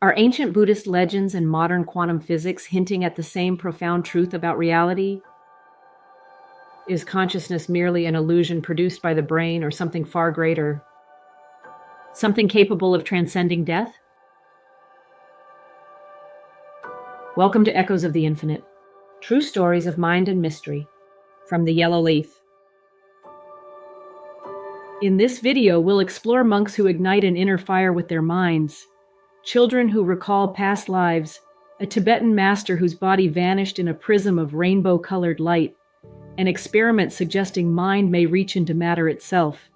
Are ancient Buddhist legends and modern quantum physics hinting at the same profound truth about reality? Is consciousness merely an illusion produced by the brain or something far greater? Something capable of transcending death? Welcome to Echoes of the Infinite, true stories of mind and mystery, from the Yellow Leaf. In this video, we'll explore monks who ignite an inner fire with their minds, children who recall past lives, a Tibetan master whose body vanished in a prism of rainbow-colored light, and experiments suggesting mind may reach into matter itself.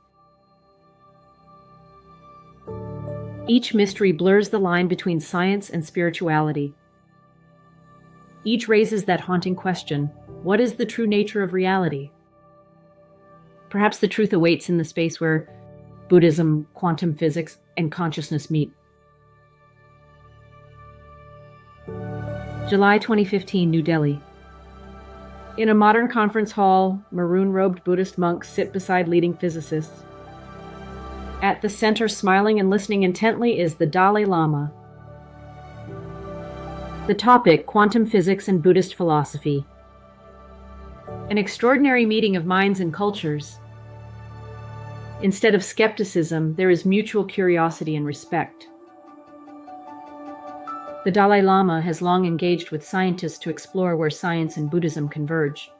Each mystery blurs the line between science and spirituality. Each raises that haunting question: what is the true nature of reality? Perhaps the truth awaits in the space where Buddhism, quantum physics, and consciousness meet. July 2015, New Delhi. In a modern conference hall, maroon-robed Buddhist monks sit beside leading physicists. At the center, smiling and listening intently, is the Dalai Lama. The topic: quantum physics and Buddhist philosophy. An extraordinary meeting of minds and cultures. Instead of skepticism, there is mutual curiosity and respect. The Dalai Lama has long engaged with scientists to explore where science and Buddhism converge.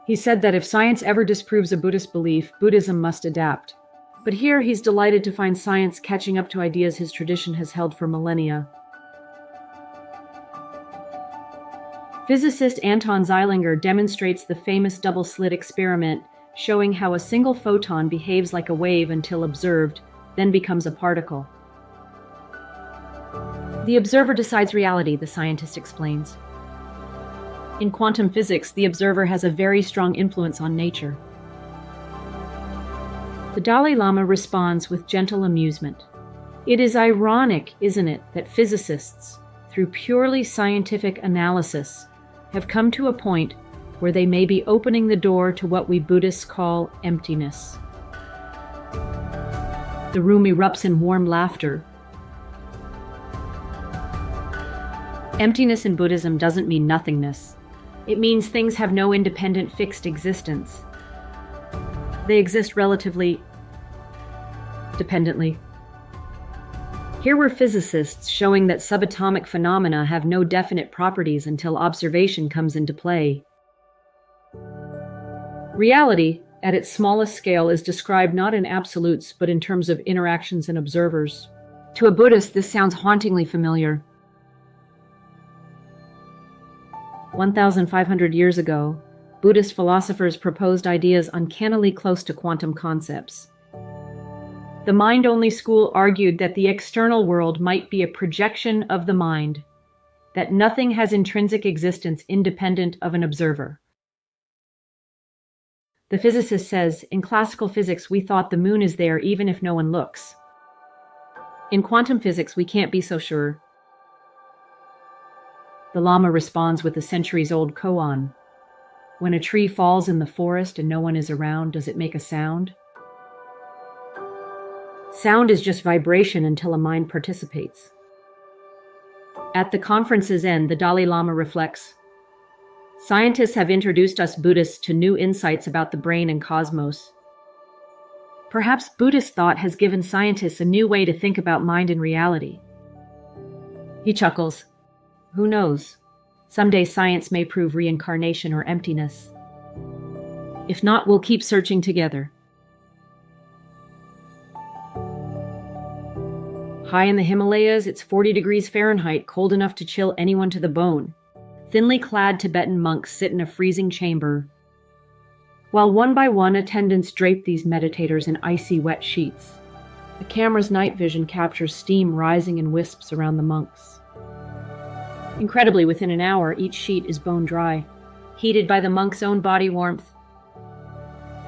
He said that if science ever disproves a Buddhist belief, Buddhism must adapt. But here he's delighted to find science catching up to ideas his tradition has held for millennia. Physicist Anton Zeilinger demonstrates the famous double-slit experiment, showing how a single photon behaves like a wave until observed, then becomes a particle. The observer decides reality, the scientist explains. In quantum physics, the observer has a very strong influence on nature. The Dalai Lama responds with gentle amusement. It is ironic, isn't it, that physicists, through purely scientific analysis, have come to a point where they may be opening the door to what we Buddhists call emptiness. The room erupts in warm laughter. Emptiness in Buddhism doesn't mean nothingness. It means things have no independent, fixed existence. They exist relatively dependently. Here were physicists showing that subatomic phenomena have no definite properties until observation comes into play. Reality, at its smallest scale, is described not in absolutes, but in terms of interactions and observers. To a Buddhist, this sounds hauntingly familiar. 1,500 years ago, Buddhist philosophers proposed ideas uncannily close to quantum concepts. The mind-only school argued that the external world might be a projection of the mind, that nothing has intrinsic existence independent of an observer. The physicist says, in classical physics, we thought the moon is there even if no one looks. In quantum physics, we can't be so sure. The Lama responds with a centuries-old koan. When a tree falls in the forest and no one is around, does it make a sound? Sound is just vibration until a mind participates. At the conference's end, the Dalai Lama reflects, scientists have introduced us Buddhists to new insights about the brain and cosmos. Perhaps Buddhist thought has given scientists a new way to think about mind and reality. He chuckles. Who knows? Someday science may prove reincarnation or emptiness. If not, we'll keep searching together. High in the Himalayas, it's 40 degrees Fahrenheit, cold enough to chill anyone to the bone. Thinly clad Tibetan monks sit in a freezing chamber, while one by one attendants drape these meditators in icy wet sheets. The camera's night vision captures steam rising in wisps around the monks. Incredibly, within an hour, each sheet is bone dry, heated by the monk's own body warmth.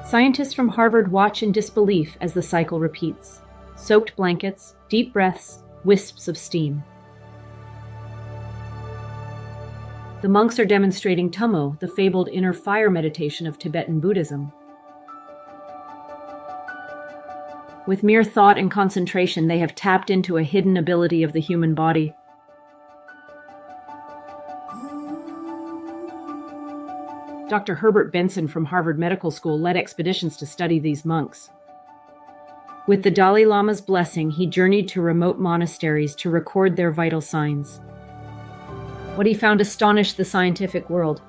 Scientists from Harvard watch in disbelief as the cycle repeats. Soaked blankets, deep breaths, wisps of steam. The monks are demonstrating Tummo, the fabled inner fire meditation of Tibetan Buddhism. With mere thought and concentration, they have tapped into a hidden ability of the human body. Dr. Herbert Benson from Harvard Medical School led expeditions to study these monks. With the Dalai Lama's blessing, he journeyed to remote monasteries to record their vital signs. What he found astonished the scientific world.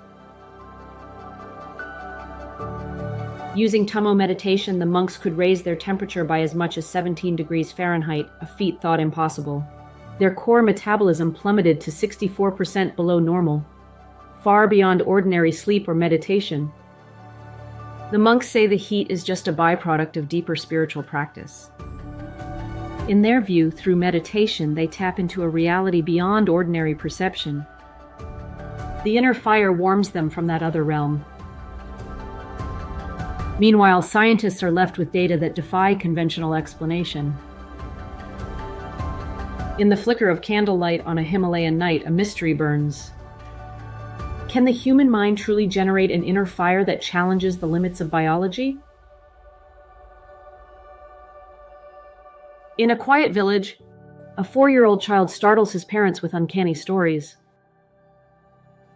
Using Tummo Meditation, the monks could raise their temperature by as much as 17 degrees Fahrenheit, a feat thought impossible. Their core metabolism plummeted to 64% below normal, far beyond ordinary sleep or meditation. The monks say the heat is just a byproduct of deeper spiritual practice. In their view, through meditation, they tap into a reality beyond ordinary perception. The inner fire warms them from that other realm. Meanwhile, scientists are left with data that defy conventional explanation. In the flicker of candlelight on a Himalayan night, a mystery burns. Can the human mind truly generate an inner fire that challenges the limits of biology? In a quiet village, a 4-year-old child startles his parents with uncanny stories.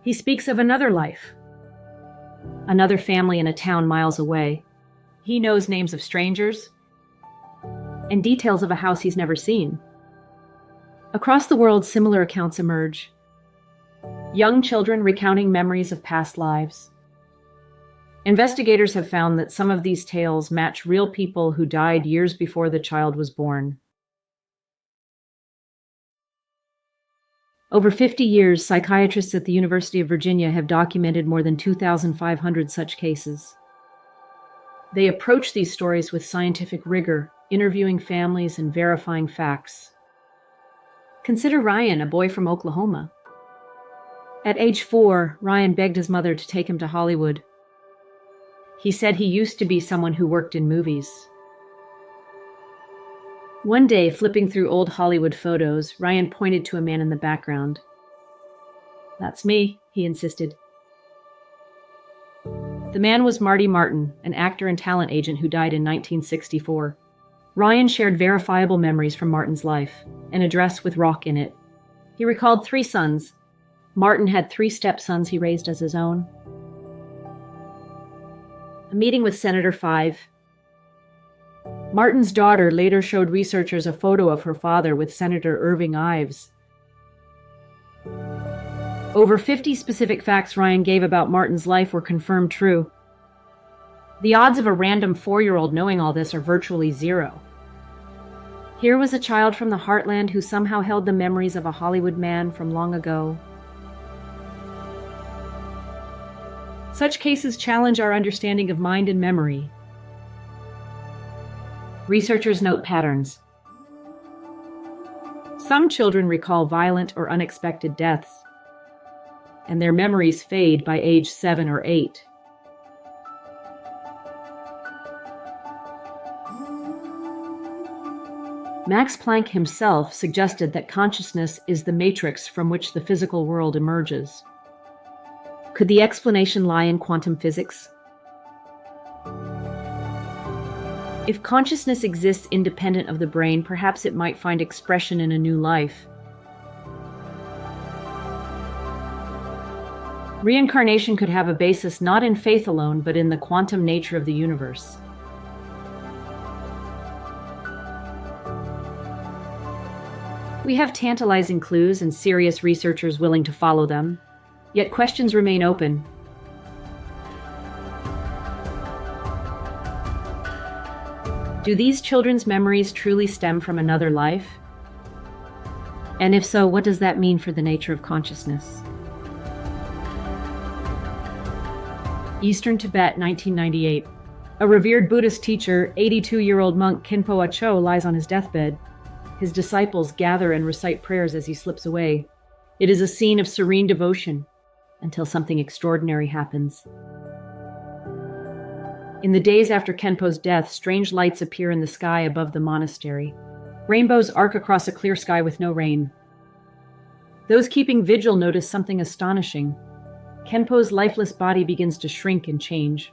He speaks of another life, another family in a town miles away. He knows names of strangers and details of a house he's never seen. Across the world, similar accounts emerge. Young children recounting memories of past lives. Investigators have found that some of these tales match real people who died years before the child was born. Over 50 years, psychiatrists at the University of Virginia have documented more than 2,500 such cases. They approach these stories with scientific rigor, interviewing families and verifying facts. Consider Ryan, a boy from Oklahoma. At age 4, Ryan begged his mother to take him to Hollywood. He said he used to be someone who worked in movies. One day, flipping through old Hollywood photos, Ryan pointed to a man in the background. "That's me," he insisted. The man was Marty Martin, an actor and talent agent who died in 1964. Ryan shared verifiable memories from Martin's life, an address with rock in it. He recalled 3 sons. Martin had 3 stepsons he raised as his own. A meeting with Senator 5. Martin's daughter later showed researchers a photo of her father with Senator Irving Ives. Over 50 specific facts Ryan gave about Martin's life were confirmed true. The odds of a random 4-year-old knowing all this are virtually zero. Here was a child from the heartland who somehow held the memories of a Hollywood man from long ago. Such cases challenge our understanding of mind and memory. Researchers note patterns. Some children recall violent or unexpected deaths, and their memories fade by age 7 or 8. Max Planck himself suggested that consciousness is the matrix from which the physical world emerges. Could the explanation lie in quantum physics? If consciousness exists independent of the brain, perhaps it might find expression in a new life. Reincarnation could have a basis not in faith alone, but in the quantum nature of the universe. We have tantalizing clues and serious researchers willing to follow them, yet questions remain open. Do these children's memories truly stem from another life? And if so, what does that mean for the nature of consciousness? Eastern Tibet, 1998. A revered Buddhist teacher, 82-year-old monk Khenpo A Chö, lies on his deathbed. His disciples gather and recite prayers as he slips away. It is a scene of serene devotion until something extraordinary happens. In the days after Khenpo's death, strange lights appear in the sky above the monastery. Rainbows arc across a clear sky with no rain. Those keeping vigil notice something astonishing. Khenpo's lifeless body begins to shrink and change.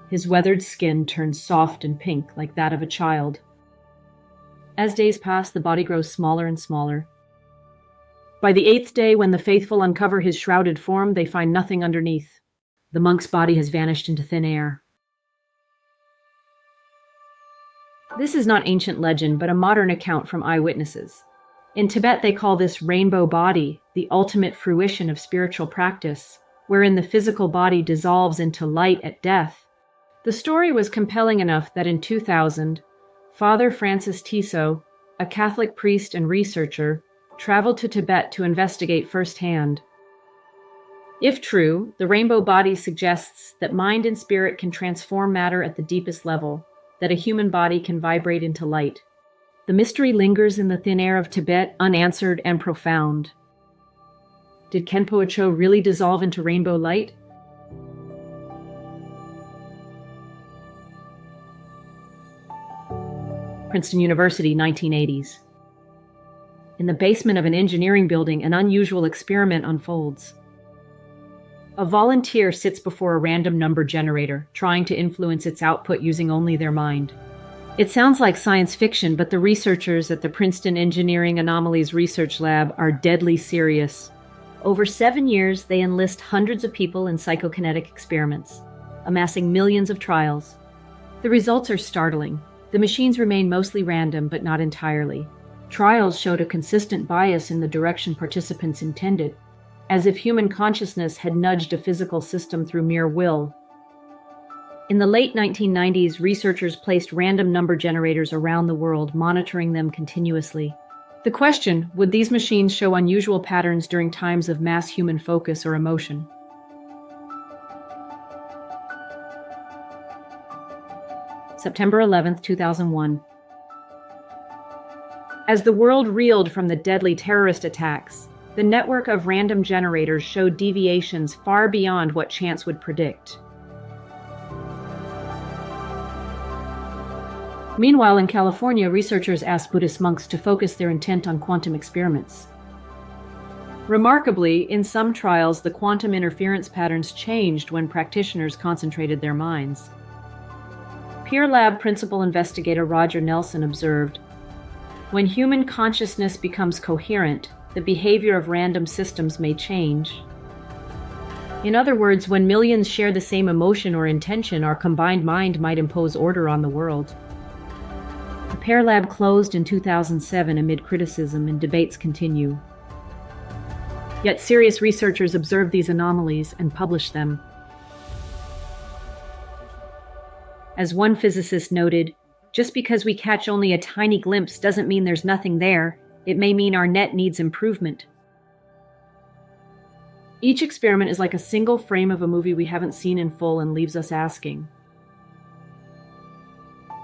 His weathered skin turns soft and pink like that of a child. As days pass, the body grows smaller and smaller. By the 8th day, when the faithful uncover his shrouded form, they find nothing underneath. The monk's body has vanished into thin air. This is not ancient legend, but a modern account from eyewitnesses. In Tibet, they call this rainbow body, the ultimate fruition of spiritual practice, wherein the physical body dissolves into light at death. The story was compelling enough that in 2000, Father Francis Tissot, a Catholic priest and researcher, traveled to Tibet to investigate firsthand. If true, the rainbow body suggests that mind and spirit can transform matter at the deepest level, that a human body can vibrate into light. The mystery lingers in the thin air of Tibet, unanswered and profound. Did Khenpo A Chö really dissolve into rainbow light? Princeton University, 1980s. In the basement of an engineering building, an unusual experiment unfolds. A volunteer sits before a random number generator, trying to influence its output using only their mind. It sounds like science fiction, but the researchers at the Princeton Engineering Anomalies Research Lab are deadly serious. Over 7 years, they enlist hundreds of people in psychokinetic experiments, amassing millions of trials. The results are startling. The machines remain mostly random, but not entirely. Trials showed a consistent bias in the direction participants intended, as if human consciousness had nudged a physical system through mere will. In the late 1990s, researchers placed random number generators around the world, monitoring them continuously. The question, would these machines show unusual patterns during times of mass human focus or emotion? September 11, 2001. As the world reeled from the deadly terrorist attacks, the network of random generators showed deviations far beyond what chance would predict. Meanwhile, in California, researchers asked Buddhist monks to focus their intent on quantum experiments. Remarkably, in some trials, the quantum interference patterns changed when practitioners concentrated their minds. Peer Lab principal investigator Roger Nelson observed, "When human consciousness becomes coherent, the behavior of random systems may change." In other words, when millions share the same emotion or intention, our combined mind might impose order on the world. The Peer Lab closed in 2007 amid criticism, and debates continue. Yet serious researchers observe these anomalies and publish them. As one physicist noted, just because we catch only a tiny glimpse doesn't mean there's nothing there. It may mean our net needs improvement. Each experiment is like a single frame of a movie we haven't seen in full and leaves us asking,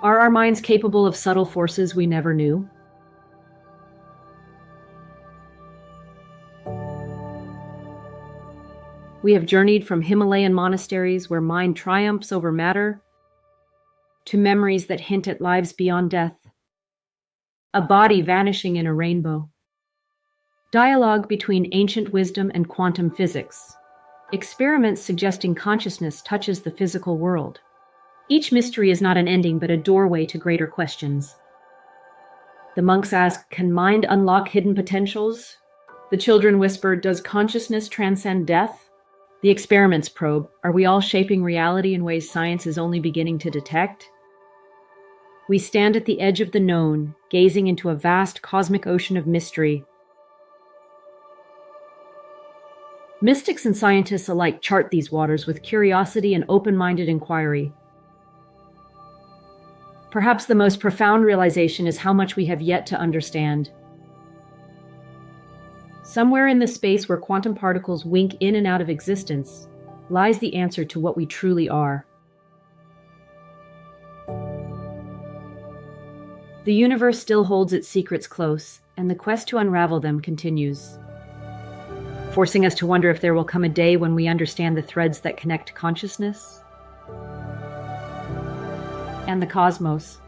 are our minds capable of subtle forces we never knew? We have journeyed from Himalayan monasteries where mind triumphs over matter to memories that hint at lives beyond death, a body vanishing in a rainbow. Dialogue between ancient wisdom and quantum physics. Experiments suggesting consciousness touches the physical world. Each mystery is not an ending, but a doorway to greater questions. The monks ask, can mind unlock hidden potentials? The children whisper, does consciousness transcend death? The experiments probe, are we all shaping reality in ways science is only beginning to detect? We stand at the edge of the known, gazing into a vast cosmic ocean of mystery. Mystics and scientists alike chart these waters with curiosity and open-minded inquiry. Perhaps the most profound realization is how much we have yet to understand. Somewhere in the space where quantum particles wink in and out of existence lies the answer to what we truly are. The universe still holds its secrets close, and the quest to unravel them continues, forcing us to wonder if there will come a day when we understand the threads that connect consciousness and the cosmos.